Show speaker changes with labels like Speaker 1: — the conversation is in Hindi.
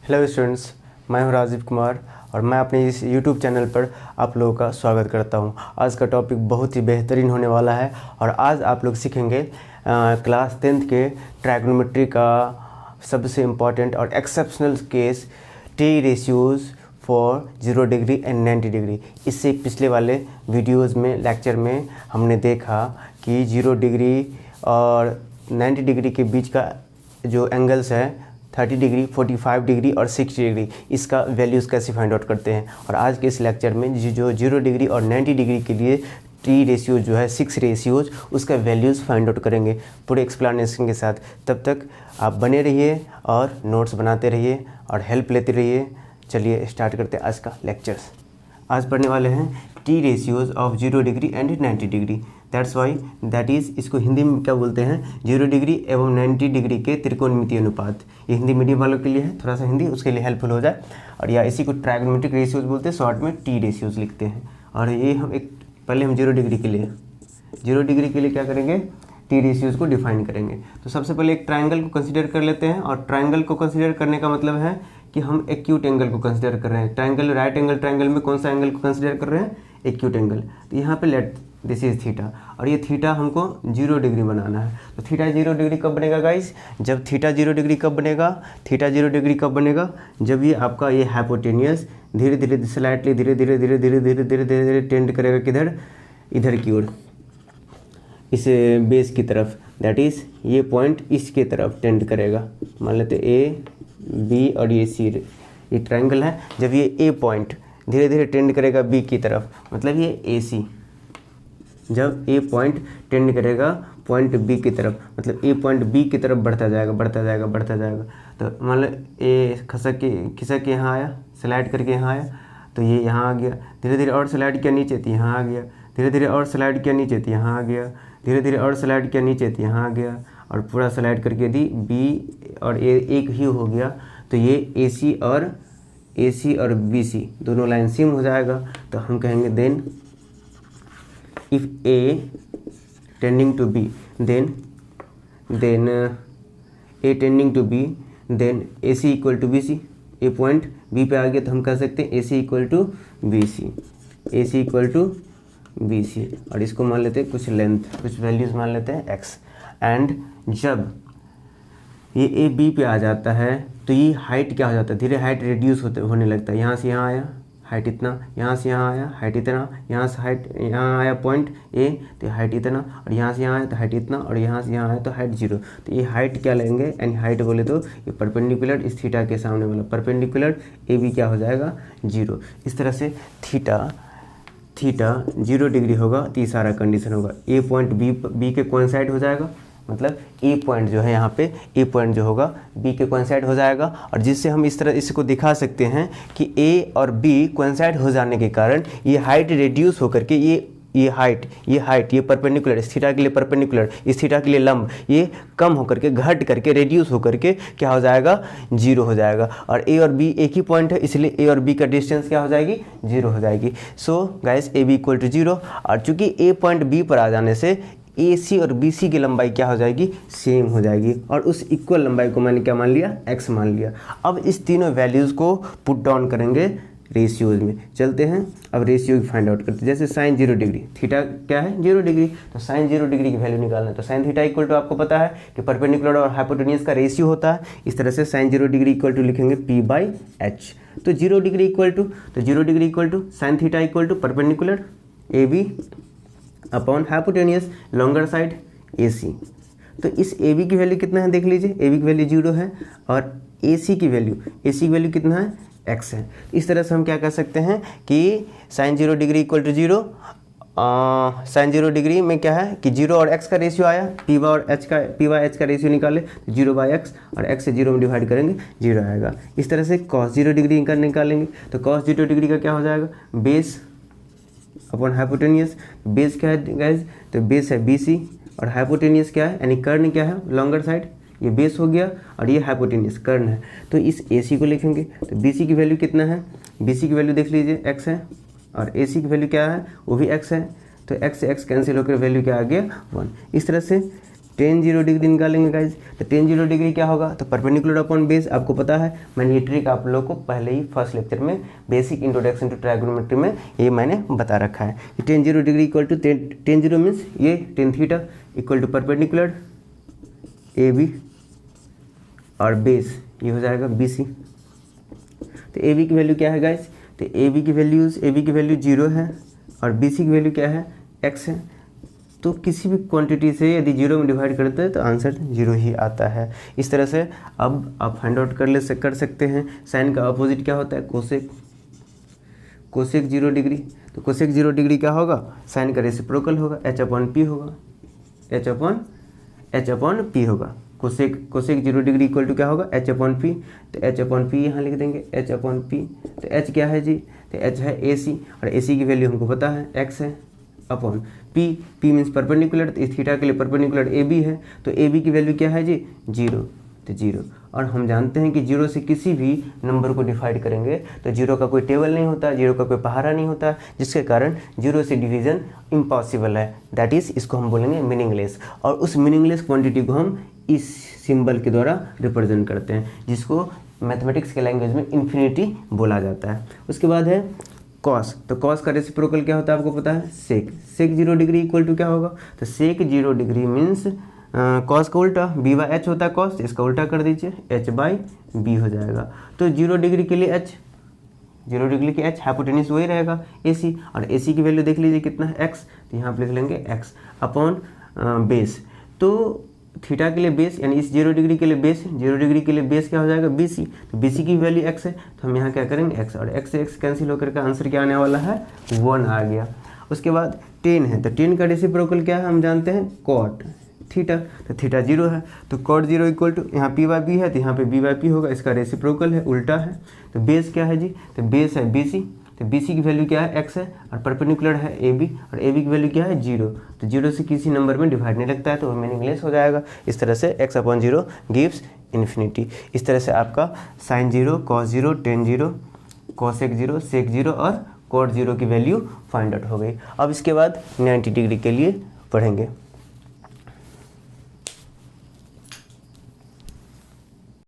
Speaker 1: हेलो स्टूडेंट्स, मैं हूं राजीव कुमार और मैं अपने इस यूट्यूब चैनल पर आप लोगों का स्वागत करता हूं। आज का टॉपिक बहुत ही बेहतरीन होने वाला है और आज आप लोग सीखेंगे क्लास 10th के ट्रायगोनोमेट्री का सबसे इम्पॉर्टेंट और exceptional case T ratios for 0 degree and 90 degree. इससे पिछले वाले वीडियोज़ में लेक्चर में हमने देखा कि 0 डिग्री और 90 डिग्री के बीच का जो एंगल्स है 30 डिग्री, 45 डिग्री और 60 डिग्री, इसका वैल्यूज़ कैसे फाइंड आउट करते हैं। और आज के इस लेक्चर में जो 0 डिग्री और 90 डिग्री के लिए टी रेशियो जो है 6 रेशियोज़, उसका वैल्यूज़ फाइंड आउट करेंगे पूरे एक्सप्लेनेशन के साथ। तब तक आप बने रहिए और नोट्स बनाते रहिए और हेल्प लेते रहिए। चलिए स्टार्ट करते हैं आज का लेक्चर्स। आज पढ़ने वाले हैं T ratios of 0 degree and 90 degree. That's why that is, इसको हिंदी में क्या बोलते हैं, 0 डिग्री एवं 90 डिग्री के त्रिकोणमितीय अनुपात। ये हिंदी मीडियम वालों के लिए है, थोड़ा सा हिंदी उसके लिए हेल्पफुल हो जाए। और या इसी को ट्रायगोनोमेट्रिक रेशियोज़ बोलते हैं, शॉर्ट में टी रेशियोज़ लिखते हैं। और ये हम पहले हम 0 डिग्री के लिए क्या करेंगे, टी रेशियोज़ को डिफाइन करेंगे। तो सबसे पहले एक ट्रायंगल को कंसीडर कर लेते हैं। और ट्रायंगल को कंसीडर करने का मतलब है कि हम एक्यूट एंगल को कंसीडर कर रहे हैं। ट्रायंगल, राइट एंगल ट्रायंगल में कौन सा एंगल को कंसीडर कर रहे हैं, एक्यूट एंगल। तो यहाँ पे लेट दिस इज थीटा, और ये थीटा हमको 0 डिग्री बनाना है। तो थीटा 0 डिग्री कब बनेगा गाइस, जब थीटा 0 डिग्री कब बनेगा, थीटा 0 डिग्री कब बनेगा, जब ये आपका ये हाइपोटेनियस धीरे धीरे स्लाइटली धीरे टेंड करेगा किधर, इधर की ओर, इस बेस की तरफ। दैट इज़ ये पॉइंट इसके तरफ टेंड करेगा। मान लेते ए बी और ये सी, ये ट्रायंगल है। जब ये ए पॉइंट धीरे धीरे टेंड करेगा बी की तरफ, मतलब ये ए सी, जब ए पॉइंट टेंड करेगा पॉइंट बी की तरफ, मतलब ए पॉइंट बी की तरफ बढ़ता जाएगा। तो मान लो ए खिसक के यहाँ आया, स्लाइड करके यहाँ आया, तो ये यहाँ आ गया। धीरे धीरे और स्लाइड किया नीचे तो यहाँ आ गया, धीरे धीरे और स्लाइड किया नीचे तो यहाँ आ गया, धीरे धीरे और स्लाइड किया नीचे तो यहाँ आ गया, और पूरा स्लाइड करके दी बी और ए एक ही हो गया। तो ये ए सी और बी सी दोनों लाइन सेम हो जाएगा। तो हम कहेंगे then if A tending to B then A tending to B then A C equal to B C. A point B पे आ गया तो हम कह सकते हैं A C equal to B C, और इसको मान लेते हैं कुछ लेंथ, कुछ वैल्यूज़ मान लेते हैं एक्स। एंड जब ये ए बी पे आ जाता है तो ये हाइट क्या हो जाता है, धीरे हाइट रिड्यूस होने लगता है। यहाँ से यहाँ आया हाइट इतना, यहाँ से यहाँ आया हाइट इतना, यहाँ से हाइट यहाँ आया पॉइंट ए तो हाइट इतना, और यहाँ से यहाँ आया तो हाइट इतना, और यहाँ से यहाँ आया तो हाइट 0। तो ये हाइट क्या लेंगे, यानी हाइट बोले तो ये परपेंडिकुलर इस थीटा के सामने वाला परपेंडिकुलर ए बी क्या हो जाएगा 0। इस तरह से थीटा 0 डिग्री होगा तो ये सारा कंडीशन होगा। ए पॉइंट बी के कोइंसाइड हो जाएगा, मतलब ए पॉइंट जो है यहाँ पे ए पॉइंट जो होगा बी के कोइंसाइड हो जाएगा। और जिससे हम इस तरह इसको दिखा सकते हैं कि ए और बी कोइंसाइड हो जाने के कारण ये हाइट रिड्यूस होकर के ये हाइट ये परपेंडिकुलर, इस थीटा के लिए परपेंडिकुलर, इस थीटा के लिए लंब, ये कम होकर के घट करके रिड्यूस होकर के क्या हो जाएगा 0 हो जाएगा। और ए और बी एक ही पॉइंट है, इसलिए ए और बी का डिस्टेंस क्या हो जाएगी 0 हो जाएगी। So guys A B equal to 0। और चूंकि ए पॉइंट बी पर आ जाने से ए सी और बी सी की लंबाई क्या हो जाएगी, सेम हो जाएगी, और उस इक्वल लंबाई को मैंने क्या मान लिया, एक्स मान लिया। अब इस तीनों वैल्यूज़ को पुट डाउन करेंगे रेशियोज़ में। चलते हैं अब रेशियो की फाइंड आउट करते हैं। जैसे साइन 0 डिग्री, थीटा क्या है 0 डिग्री, तो साइन 0 डिग्री की वैल्यू निकालना है। तो साइन थीटा इक्वल टू आपको पता है कि परपेंडिकुलर और हाइपोटेनियस का रेशियो होता है। इस तरह से साइन 0 डिग्री इक्वल टू लिखेंगे p/h। तो 0 degree equal to sine theta equal to perpendicular A B upon hypotenuse longer side A C. तो इस ए बी की वैल्यू कितना है देख लीजिए, ए बी की वैल्यू 0 है, और ए सी की वैल्यू कितना है, एक्स है। इस तरह से हम क्या कर सकते हैं कि sine 0 degree equal to 0, sine 0 degree में क्या है कि 0 और x का रेशियो आया, p/h का रेशियो निकाले 0/x, और x से 0 में डिवाइड करेंगे 0 आएगा। इस तरह से cos 0 डिग्री का निकालेंगे, तो cos 0 डिग्री का क्या हो जाएगा, बेस अपॉन हाइपोटेनियस। बेस क्या है गाइज, तो बेस है BC, और हाइपोटेनियस क्या है, यानी कर्ण क्या है, लॉन्गर साइड, ये बेस हो गया, और ये हाइपोटेनियस कर्ण है। तो इस AC को लिखेंगे, तो BC की वैल्यू कितना है, BC की वैल्यू देख लीजिए x है, और AC की वैल्यू क्या है, वो भी x है। तो x से x कैंसिल होकर वैल्यू क्या आ गया 1। इस तरह से टेन 0 डिग्री निकालेंगे गाइज, तो टेन 0 डिग्री क्या होगा, तो परपेंडिकुलर अपॉन बेस आपको पता है, मैंने ये ट्रिक आप लोगों को पहले ही फर्स्ट लेक्चर में बेसिक इंट्रोडक्शन टू ट्राइगोनोमेट्री में ये मैंने बता रखा है कि tan 0 degree equal to tan 0 means ये tan theta equal to perpendicular A B और बेस ये हो जाएगा बी सी। तो ए बी की वैल्यू क्या है गाइज, तो ए बी की वैल्यू 0 है और बी सी की वैल्यू क्या है, x है। तो किसी भी क्वांटिटी से यदि 0 में डिवाइड करते हैं तो आंसर 0 ही आता है। इस तरह से अब आप फाइंड आउट कर सकते हैं साइन का अपोजिट क्या होता है, कोसेक 0 डिग्री। तो कोसेक 0 डिग्री क्या होगा, साइन का रेसिप्रोकल होगा, h अपॉन पी होगा, h अपॉन पी होगा। कोसेक 0 डिग्री इक्वल टू क्या होगा, h अपॉन पी। तो h अपॉन पी यहाँ लिख देंगे, h अपॉन पी। तो h क्या है जी, तो h है AC और AC की वैल्यू हमको पता है x है अपॉन p मीन्स परपेंडिकुलर। तो इस थीटा के लिए परपेंडिकुलर AB है, तो AB की वैल्यू क्या है जी, 0, तो 0। और हम जानते हैं कि 0 से किसी भी नंबर को डिवाइड करेंगे तो 0 का कोई टेबल नहीं होता, 0 का कोई पहाड़ा नहीं होता, जिसके कारण 0 से डिवीज़न इम्पॉसिबल है, दैट इज़ इसको हम बोलेंगे मीनिंगलेस। और उस मीनिंगलेस क्वांटिटी को हम इस सिंबल के द्वारा रिप्रेजेंट करते हैं, जिसको मैथमेटिक्स के लैंग्वेज में इन्फिनिटी बोला जाता है। उसके बाद है कॉस। तो कॉस का रेसिप्रोकल क्या होता है आपको पता है, सेक 0 डिग्री इक्वल टू क्या होगा, तो सेक 0 डिग्री मीन्स कॉस का उल्टा b बाई एच होता है कॉस, इसका उल्टा कर दीजिए h बाई बी हो जाएगा। तो 0 डिग्री के लिए h, 0 डिग्री के h हाइपोटेन्यूज वही रहेगा AC, और AC की वैल्यू देख लीजिए कितना है x, तो यहाँ पर लिख लेंगे x अपॉन बेस। तो थीटा के लिए बेस यानी इस 0 डिग्री के लिए बेस, 0 डिग्री के लिए बेस क्या हो जाएगा BC। तो BC की वैल्यू x है, तो हम यहाँ क्या करेंगे x, और x से x कैंसिल होकर का आंसर क्या आने वाला है, 1 आ गया। उसके बाद 10 है, तो 10 का रेसिप्रोकल क्या है हम जानते हैं, कॉट थीटा। तो थीटा 0 है, तो कॉट 0 इक्वल टू यहाँ p बाई बी है, तो यहाँ पे b बाई पी होगा, इसका रेसिप्रोकल है, उल्टा है। तो बेस क्या है जी, तो बेस है BC। तो BC की वैल्यू क्या है, x है, और परपेंडिकुलर है AB, और AB की वैल्यू क्या है, 0। तो 0 से किसी नंबर में डिवाइड नहीं लगता है, तो वो मीनिंगलेस हो जाएगा। इस तरह से x अपॉन 0 गिव्स इन्फिनिटी। इस तरह से आपका साइन 0, कॉस 0, टेन 0, कोसेक 0, सेक 0 और कॉट 0 की वैल्यू फाइंड आउट हो गई। अब इसके बाद 90 डिग्री के लिए पढ़ेंगे।